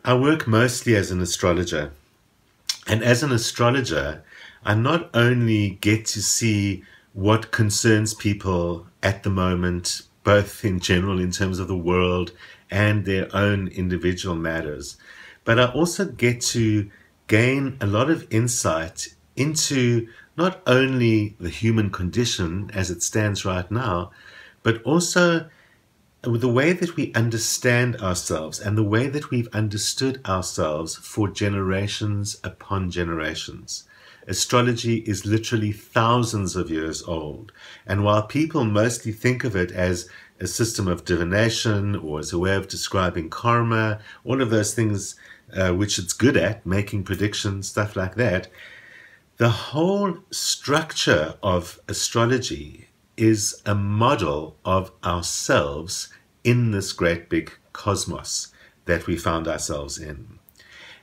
I work mostly as an astrologer. And as an astrologer, I not only get to see what concerns people at the moment, both in general in terms of the world and their own individual matters, but I also get to gain a lot of insight into not only the human condition as it stands right now, but also the way that we understand ourselves and the way that we've understood ourselves for generations upon generations. Astrology is literally thousands of years old. And while people mostly think of it as a system of divination or as a way of describing karma, all of those things which it's good at, making predictions, stuff like that, the whole structure of astrology is a model of ourselves in this great big cosmos that we found ourselves in.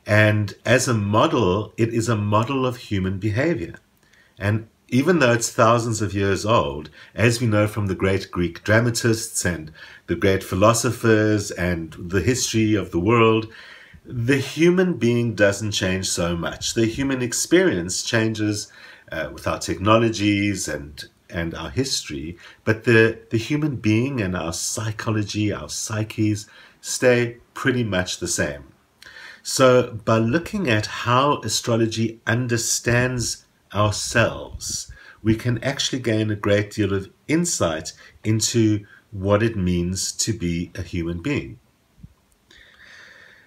And as a model, it is a model of human behavior. And even though it's thousands of years old, as we know from the great Greek dramatists and the great philosophers and the history of the world, the human being doesn't change so much. The human experience changes with our technologies and our history, but the human being and our psychology, our psyches, stay pretty much the same. So by looking at how astrology understands ourselves, we can actually gain a great deal of insight into what it means to be a human being.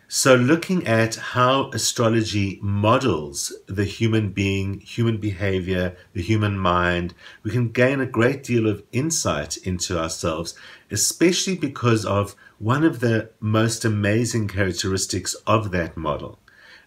So looking at how astrology models the human being, human behavior, the human mind, we can gain a great deal of insight into ourselves, especially because of one of the most amazing characteristics of that model.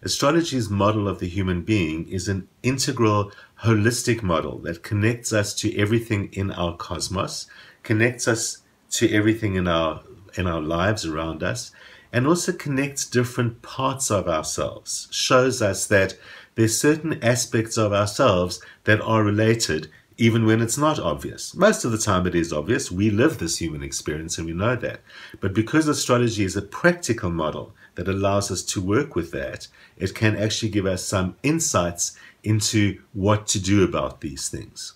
Astrology's model of the human being is an integral, holistic model that connects us to everything in our cosmos, connects us to everything in our lives around us, and also connects different parts of ourselves, shows us that there's certain aspects of ourselves that are related even when it's not obvious. Most of the time it is obvious. We live this human experience and we know that. But because astrology is a practical model that allows us to work with that, it can actually give us some insights into what to do about these things.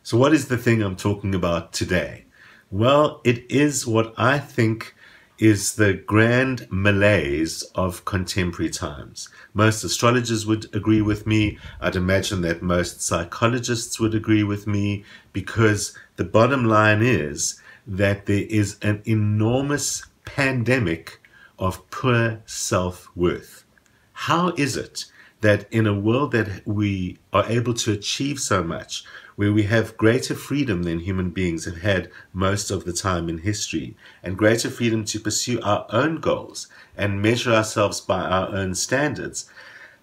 So what is the thing I'm talking about today? Well, it is what I think is the grand malaise of contemporary times. Most astrologers would agree with me. I'd imagine that most psychologists would agree with me, because the bottom line is that there is an enormous pandemic of poor self-worth. How is it that in a world that we are able to achieve so much, where we have greater freedom than human beings have had most of the time in history, and greater freedom to pursue our own goals and measure ourselves by our own standards,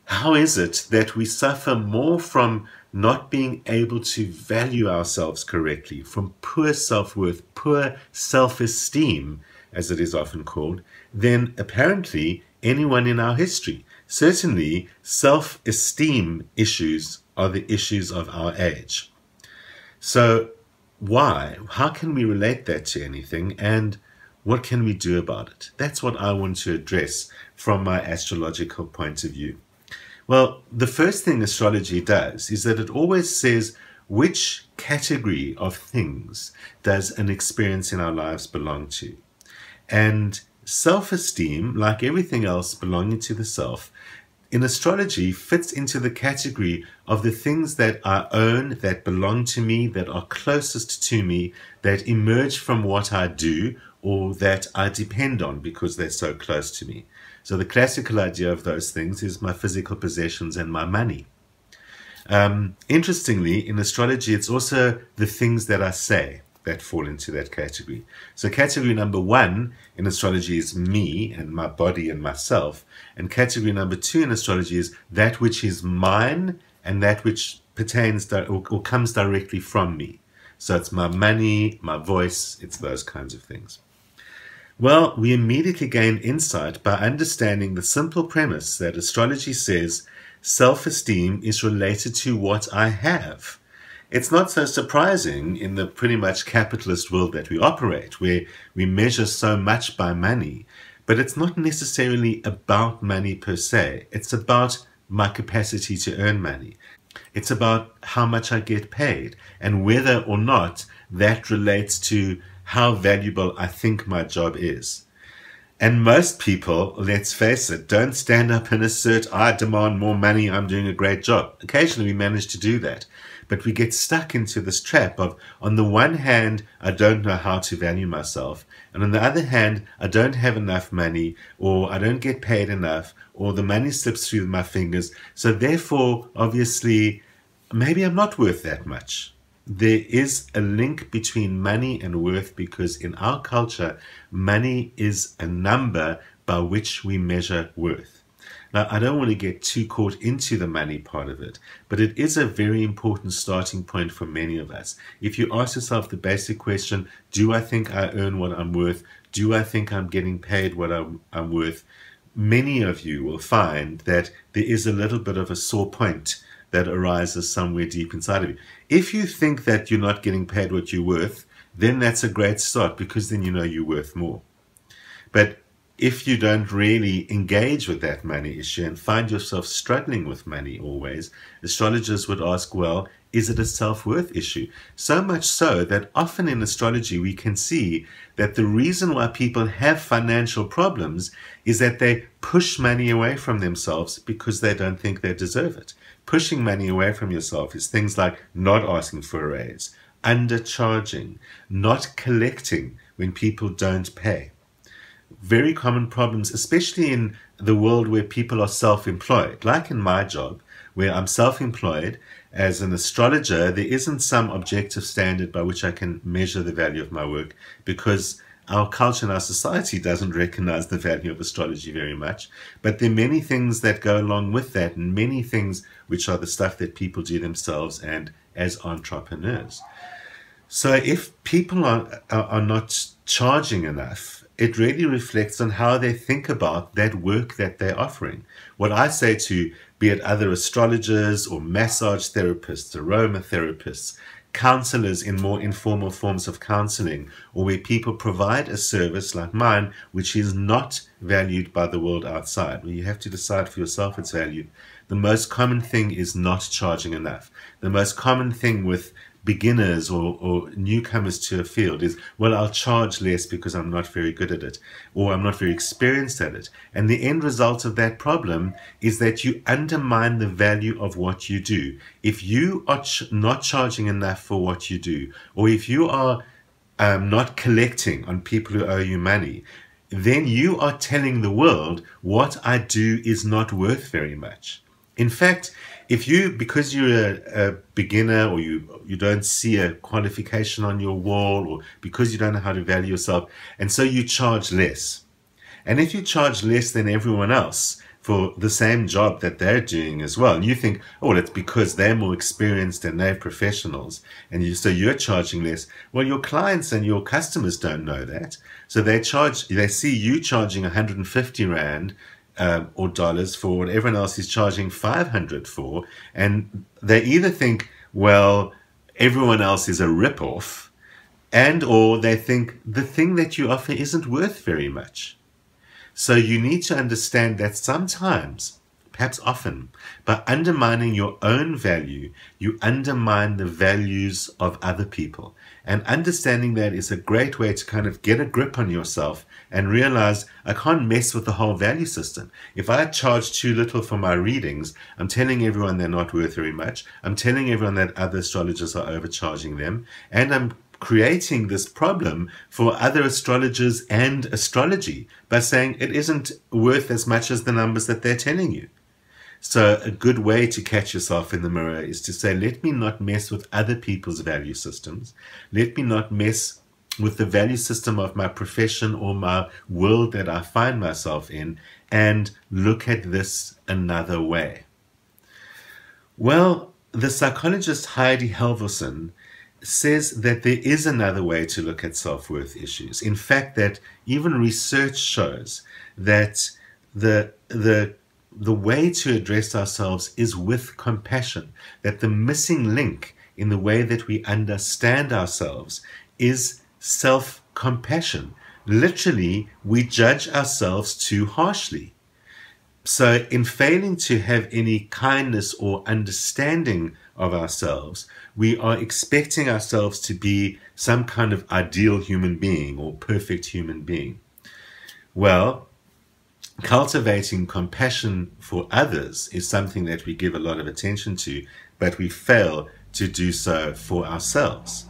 how is it that we suffer more from not being able to value ourselves correctly, from poor self-worth, poor self-esteem, as it is often called, than apparently anyone in our history? Certainly, self-esteem issues are the issues of our age. So why? How can we relate that to anything, and what can we do about it? That's what I want to address from my astrological point of view. Well, the first thing astrology does is that it always says which category of things does an experience in our lives belong to. And self-esteem, like everything else belonging to the self, in astrology fits into the category of the things that I own, that belong to me, that are closest to me, that emerge from what I do, or that I depend on because they're so close to me. So the classical idea of those things is my physical possessions and my money. Interestingly, in astrology, it's also the things that I say that fall into that category. So category number one in astrology is me and my body and myself. And category number two in astrology is that which is mine and that which pertains or comes directly from me. So it's my money, my voice, it's those kinds of things. Well, we immediately gain insight by understanding the simple premise that astrology says self-esteem is related to what I have. It's not so surprising in the pretty much capitalist world that we operate, where we measure so much by money. But it's not necessarily about money per se. It's about my capacity to earn money. It's about how much I get paid and whether or not that relates to how valuable I think my job is. And most people, let's face it, don't stand up and assert, I demand more money, I'm doing a great job. Occasionally we manage to do that. But we get stuck into this trap of, on the one hand, I don't know how to value myself. And on the other hand, I don't have enough money, or I don't get paid enough, or the money slips through my fingers. So therefore, obviously, maybe I'm not worth that much. There is a link between money and worth, because in our culture, money is a number by which we measure worth. Now, I don't want to get too caught into the money part of it, but it is a very important starting point for many of us. If you ask yourself the basic question, do I think I earn what I'm worth? Do I think I'm getting paid what I'm worth? Many of you will find that there is a little bit of a sore point that arises somewhere deep inside of you. If you think that you're not getting paid what you're worth, then that's a great start, because then you know you're worth more. But if you don't really engage with that money issue and find yourself struggling with money always, astrologers would ask, well, is it a self-worth issue? So much so that often in astrology we can see that the reason why people have financial problems is that they push money away from themselves because they don't think they deserve it. Pushing money away from yourself is things like not asking for a raise, undercharging, not collecting when people don't pay. Very common problems, especially in the world where people are self-employed. Like in my job, where I'm self-employed as an astrologer, there isn't some objective standard by which I can measure the value of my work, because our culture and our society doesn't recognize the value of astrology very much. But there are many things that go along with that, and many things which are the stuff that people do themselves and as entrepreneurs. So if people are not charging enough, it really reflects on how they think about that work that they're offering. What I say to, be it other astrologers or massage therapists, aromatherapists, counselors in more informal forms of counseling, or where people provide a service like mine, which is not valued by the world outside, where you have to decide for yourself its value. The most common thing is not charging enough. The most common thing with beginners or newcomers to a field is, well, I'll charge less because I'm not very good at it, or I'm not very experienced at it. And the end result of that problem is that you undermine the value of what you do. If you are not charging enough for what you do, or if you are not collecting on people who owe you money, then you are telling the world what I do is not worth very much. In fact, if you, because you're a beginner, or you don't see a qualification on your wall, or because you don't know how to value yourself, and so you charge less. And if you charge less than everyone else for the same job that they're doing as well, and you think, oh, well, it's because they're more experienced and they're professionals, and so you're charging less. Well, your clients and your customers don't know that. So they see you charging 150 Rand or dollars for what everyone else is charging 500 for, and they either think, well, everyone else is a rip-off, and or they think the thing that you offer isn't worth very much. So you need to understand that sometimes, perhaps often, by undermining your own value, you undermine the values of other people. And understanding that is a great way to kind of get a grip on yourself and realize, I can't mess with the whole value system. If I charge too little for my readings, I'm telling everyone they're not worth very much. I'm telling everyone that other astrologers are overcharging them. And I'm creating this problem for other astrologers and astrology by saying it isn't worth as much as the numbers that they're telling you. So a good way to catch yourself in the mirror is to say, let me not mess with other people's value systems. Let me not mess with the value system of my profession or my world that I find myself in, and look at this another way. Well, the psychologist Heidi Halvorson says that there is another way to look at self-worth issues. In fact, that even research shows that the way to address ourselves is with compassion, that the missing link in the way that we understand ourselves is self-compassion, Literally, we judge ourselves too harshly. So in failing to have any kindness or understanding of ourselves, we are expecting ourselves to be some kind of ideal human being or perfect human being. Well, cultivating compassion for others is something that we give a lot of attention to, but we fail to do so for ourselves.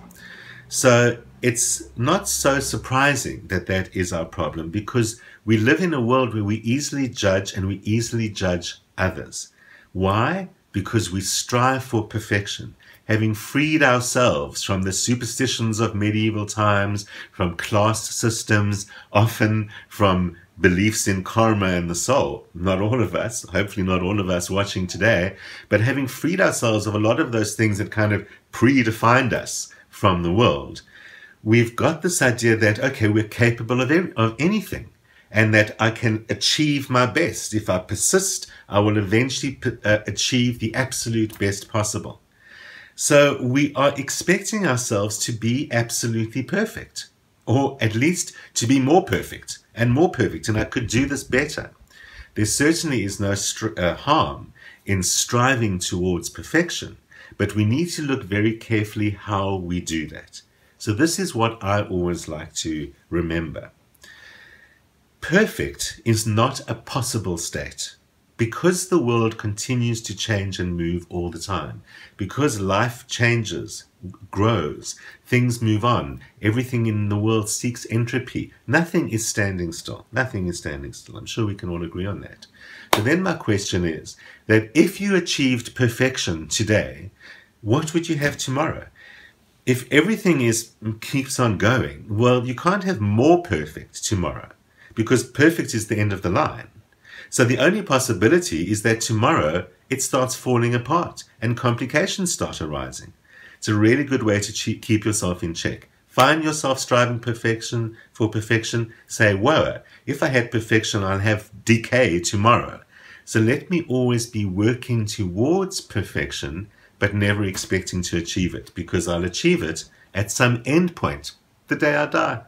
So it's not so surprising that that is our problem, because we live in a world where we easily judge, and we easily judge others. Why? Because we strive for perfection. Having freed ourselves from the superstitions of medieval times, from class systems, often from beliefs in karma and the soul. Not all of us, hopefully not all of us watching today, but having freed ourselves of a lot of those things that kind of predefined us from the world, we've got this idea that, okay, we're capable of anything, and that I can achieve my best. If I persist, I will eventually achieve the absolute best possible. So we are expecting ourselves to be absolutely perfect, or at least to be more perfect and more perfect, and I could do this better. There certainly is no harm in striving towards perfection, but we need to look very carefully how we do that. So this is what I always like to remember. Perfect is not a possible state. Because the world continues to change and move all the time, because life changes, grows, things move on, everything in the world seeks entropy, nothing is standing still. Nothing is standing still. I'm sure we can all agree on that. But then my question is that if you achieved perfection today, what would you have tomorrow? If everything keeps on going, well, you can't have more perfect tomorrow, because perfect is the end of the line. So the only possibility is that tomorrow it starts falling apart and complications start arising. It's a really good way to keep yourself in check. Find yourself striving for perfection. Say, whoa, if I had perfection, I'll have decay tomorrow. So let me always be working towards perfection, but never expecting to achieve it, because I'll achieve it at some end point, the day I die.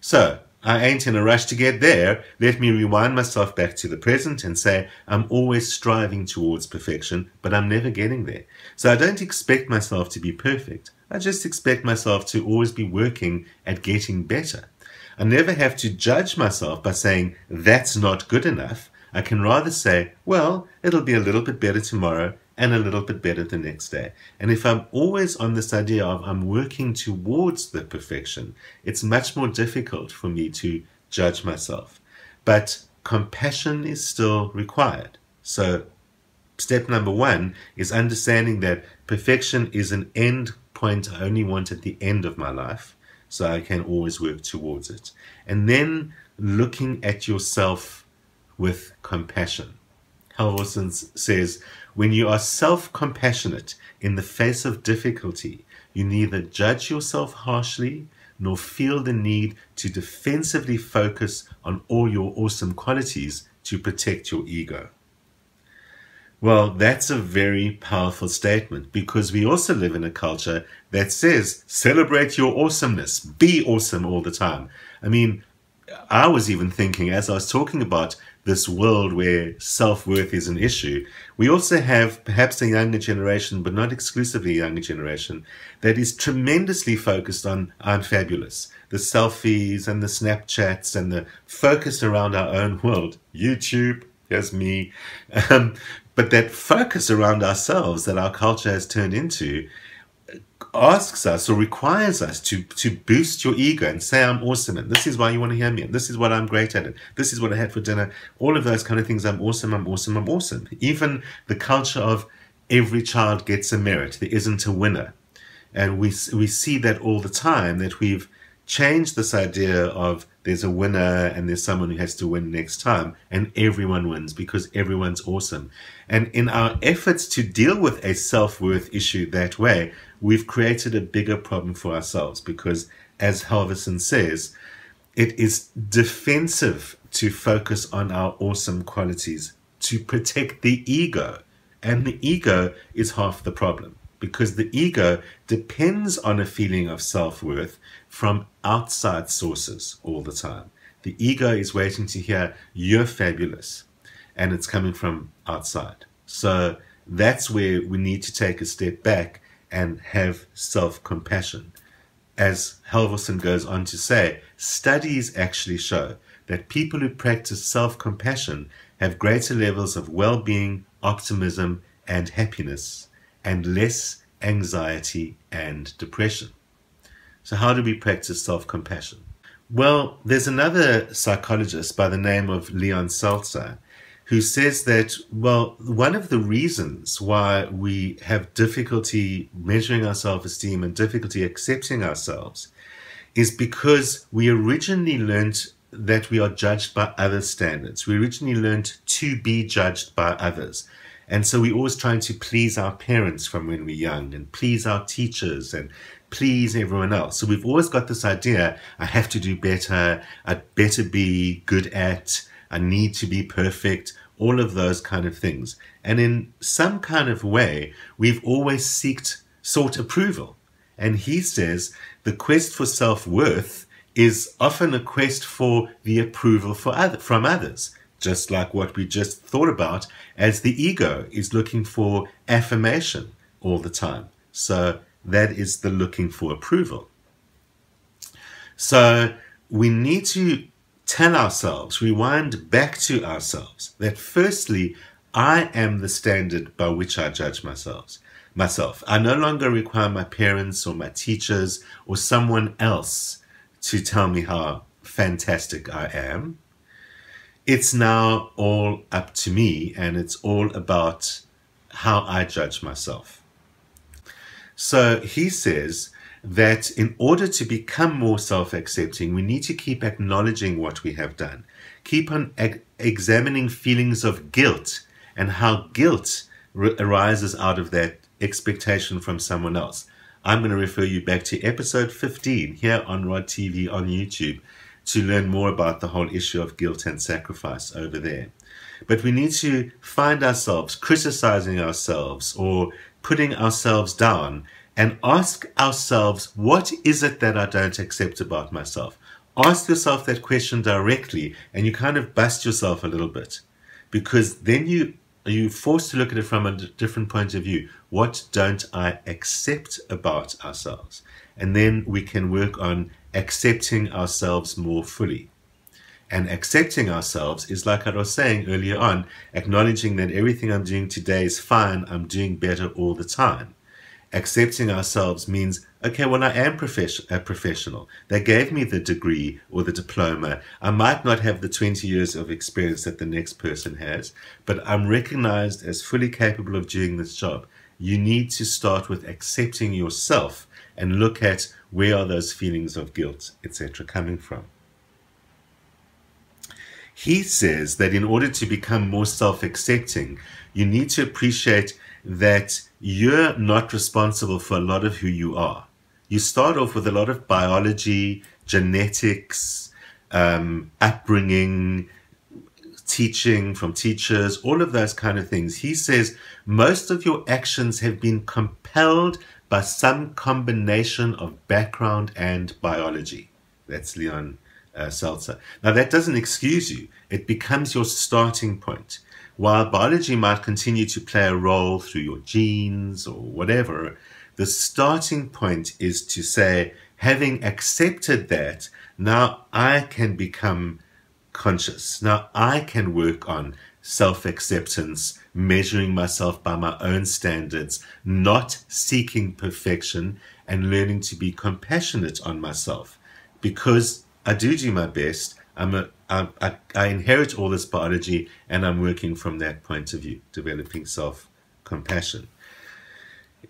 So I ain't in a rush to get there. Let me rewind myself back to the present and say, I'm always striving towards perfection, but I'm never getting there. So I don't expect myself to be perfect. I just expect myself to always be working at getting better. I never have to judge myself by saying, that's not good enough. I can rather say, well, it'll be a little bit better tomorrow and a little bit better the next day. And if I'm always on this idea of I'm working towards the perfection, it's much more difficult for me to judge myself. But compassion is still required. So step number one is understanding that perfection is an end point I only want at the end of my life, so I can always work towards it. And then looking at yourself with compassion. Halvorsen says, when you are self-compassionate in the face of difficulty, you neither judge yourself harshly nor feel the need to defensively focus on all your awesome qualities to protect your ego. Well, that's a very powerful statement, because we also live in a culture that says, celebrate your awesomeness, be awesome all the time. I mean, I was even thinking, as I was talking about this world where self-worth is an issue, we also have perhaps a younger generation, but not exclusively a younger generation, that is tremendously focused on I'm fabulous. The selfies and the Snapchats and the focus around our own world. YouTube, here's me. But that focus around ourselves that our culture has turned into asks us or requires us to boost your ego and say I'm awesome, and this is why you want to hear me, and this is what I'm great at, and this is what I had for dinner, all of those kind of things. I'm awesome, I'm awesome, I'm awesome. Even the culture of every child gets a merit, there isn't a winner. And we see that all the time, that we've changed this idea of there's a winner and there's someone who has to win next time, and everyone wins because everyone's awesome. And in our efforts to deal with a self-worth issue that way, we've created a bigger problem for ourselves, because, as Halvorsen says, it is defensive to focus on our awesome qualities, to protect the ego. And the ego is half the problem. because the ego depends on a feeling of self-worth from outside sources all the time. The ego is waiting to hear you're fabulous, and it's coming from outside. So that's where we need to take a step back and have self-compassion. As Halvorsen goes on to say, studies actually show that people who practice self-compassion have greater levels of well-being, optimism, and happiness, and less anxiety and depression. So how do we practice self-compassion? Well, there's another psychologist by the name of Leon Seltzer who says that, well, one of the reasons why we have difficulty measuring our self-esteem and difficulty accepting ourselves is because we originally learned that we are judged by other standards. We originally learned to be judged by others. And so we're always trying to please our parents from when we're young, and please our teachers, and please everyone else. So we've always got this idea, I have to do better, I'd better be good at, I need to be perfect, all of those kind of things. And in some kind of way, we've always sought approval. And he says the quest for self-worth is often a quest for the approval from others, just like what we just thought about, as the ego is looking for affirmation all the time. So that is the looking for approval. So we need to tell ourselves, rewind back to ourselves, that firstly, I am the standard by which I judge myself. I no longer require my parents or my teachers or someone else to tell me how fantastic I am. It's now all up to me, and it's all about how I judge myself. So he says that in order to become more self-accepting, we need to keep acknowledging what we have done. Keep on examining feelings of guilt and how guilt arises out of that expectation from someone else. I'm going to refer you back to episode 15 here on Rod TV on YouTube to learn more about the whole issue of guilt and sacrifice over there. But we need to find ourselves criticizing ourselves or putting ourselves down and ask ourselves, what is it that I don't accept about myself? Ask yourself that question directly, and you kind of bust yourself a little bit, because then you're forced to look at it from a different point of view. What don't I accept about ourselves? And then we can work on accepting ourselves more fully. And accepting ourselves is, like I was saying earlier on, acknowledging that everything I'm doing today is fine, I'm doing better all the time. Accepting ourselves means, okay, well, I am a professional. They gave me the degree or the diploma. I might not have the 20 years of experience that the next person has, but I'm recognized as fully capable of doing this job. You need to start with accepting yourself and look at where are those feelings of guilt, etc. coming from. He says that in order to become more self-accepting, you need to appreciate that you're not responsible for a lot of who you are. You start off with a lot of biology, genetics, upbringing, teaching from teachers, all of those kind of things. He says most of your actions have been compelled by some combination of background and biology. That's Leon Seltzer. Now that doesn't excuse you. It becomes your starting point. While biology might continue to play a role through your genes or whatever, the starting point is to say, having accepted that, now I can become conscious. Now I can work on self-acceptance, measuring myself by my own standards, not seeking perfection, and learning to be compassionate on myself. Because I do my best, I inherit all this biology, and I'm working from that point of view, developing self-compassion.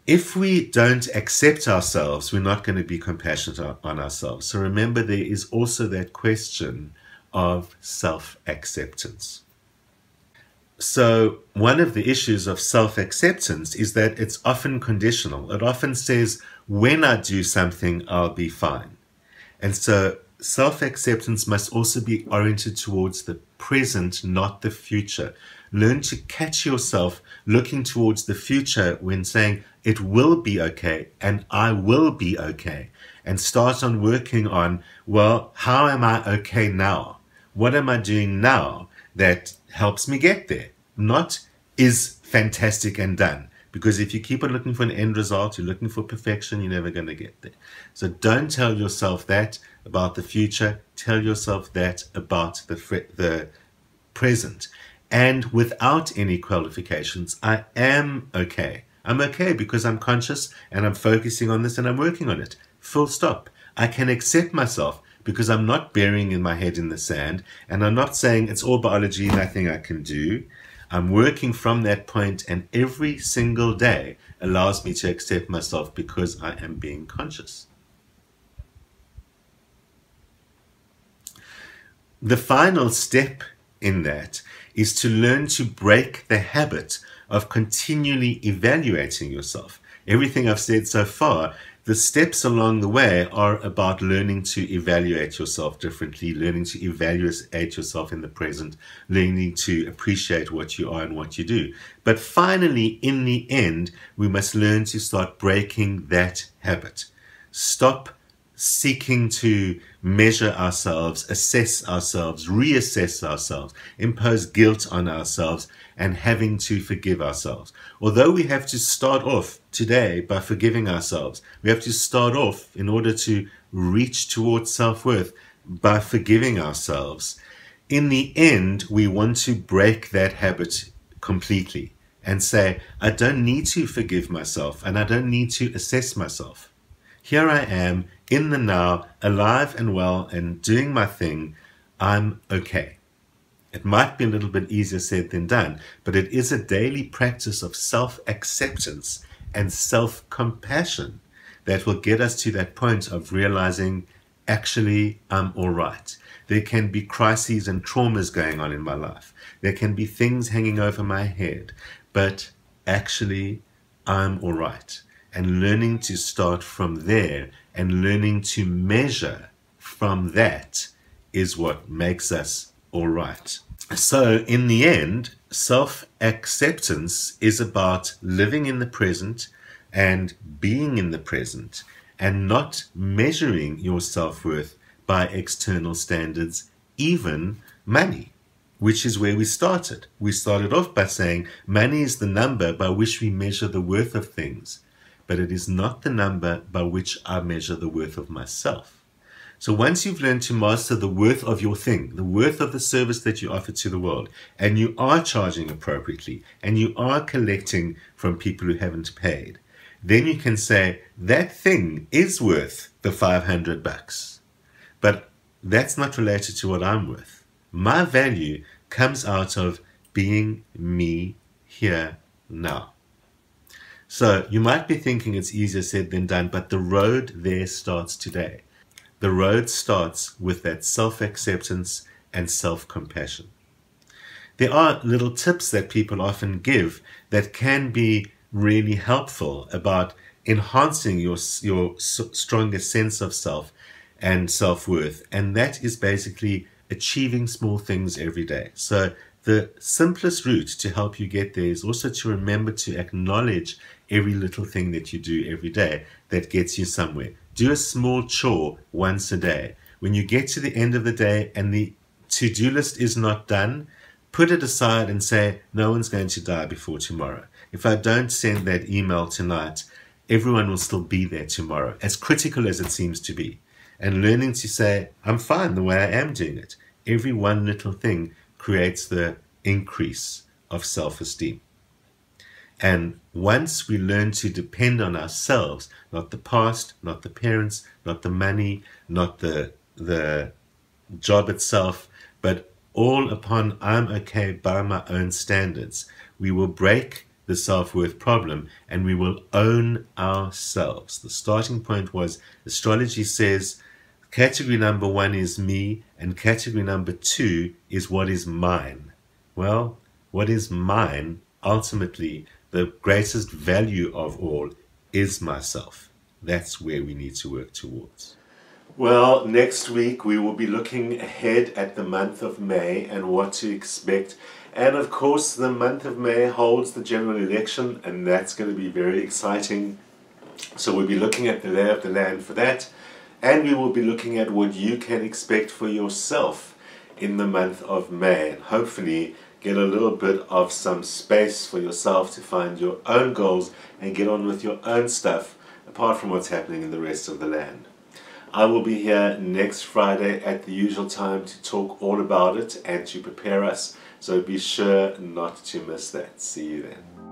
If we don't accept ourselves, we're not going to be compassionate on ourselves. So remember, there is also that question of self-acceptance. So one of the issues of self-acceptance is that it's often conditional. It often says, when I do something, I'll be fine. And so self-acceptance must also be oriented towards the present, not the future. Learn to catch yourself looking towards the future when saying, it will be okay and I will be okay. And start on working on, well, how am I okay now? What am I doing now that helps me get there? Not is fantastic and done. Because if you keep on looking for an end result, you're looking for perfection, you're never going to get there. So don't tell yourself that about the future. Tell yourself that about the present. And without any qualifications, I am okay. I'm okay because I'm conscious and I'm focusing on this and I'm working on it. Full stop. I can accept myself because I'm not burying my head in the sand and I'm not saying it's all biology, nothing I can do. I'm working from that point, and every single day allows me to accept myself because I am being conscious. The final step in that is to learn to break the habit of continually evaluating yourself. Everything I've said so far, the steps along the way are about learning to evaluate yourself differently, learning to evaluate yourself in the present, learning to appreciate what you are and what you do. But finally, in the end, we must learn to start breaking that habit. Stop seeking to measure ourselves, assess ourselves, reassess ourselves, impose guilt on ourselves, and having to forgive ourselves. Although we have to start off today by forgiving ourselves, we have to start off in order to reach towards self-worth by forgiving ourselves. In the end, we want to break that habit completely and say, I don't need to forgive myself and I don't need to assess myself. Here I am in the now, alive and well and doing my thing. I'm okay. It might be a little bit easier said than done, but it is a daily practice of self-acceptance and self-compassion that will get us to that point of realizing, actually, I'm all right. There can be crises and traumas going on in my life. There can be things hanging over my head, but actually, I'm all right. And learning to start from there and learning to measure from that is what makes us all right. So in the end, self-acceptance is about living in the present and being in the present and not measuring your self-worth by external standards, even money, which is where we started. We started off by saying money is the number by which we measure the worth of things, but it is not the number by which I measure the worth of myself. So once you've learned to master the worth of your thing, the worth of the service that you offer to the world, and you are charging appropriately, and you are collecting from people who haven't paid, then you can say, that thing is worth the $500. But that's not related to what I'm worth. My value comes out of being me here now. So you might be thinking it's easier said than done, but the road there starts today. The road starts with that self-acceptance and self-compassion. There are little tips that people often give that can be really helpful about enhancing your stronger sense of self and self-worth, and that is basically achieving small things every day. So the simplest route to help you get there is also to remember to acknowledge every little thing that you do every day that gets you somewhere. Do a small chore once a day. When you get to the end of the day and the to-do list is not done, put it aside and say, no one's going to die before tomorrow. If I don't send that email tonight, everyone will still be there tomorrow, as critical as it seems to be. And learning to say, I'm fine the way I am doing it. Every one little thing creates the increase of self-esteem. And once we learn to depend on ourselves, not the past, not the parents, not the money, not the job itself, but all upon I'm okay by my own standards, we will break the self-worth problem and we will own ourselves. The starting point was astrology says category number 1 is me and category number 2 is what is mine. Well, what is mine, ultimately, the greatest value of all is myself. That's where we need to work towards. Well, next week we will be looking ahead at the month of May and what to expect And of course, the month of May holds the general election, and that's going to be very exciting. So we'll be looking at the lay of the land for that, and we will be looking at what you can expect for yourself in the month of May, and hopefully get a little bit of some space for yourself to find your own goals and get on with your own stuff, apart from what's happening in the rest of the land. I will be here next Friday at the usual time to talk all about it and to prepare us, so be sure not to miss that. See you then.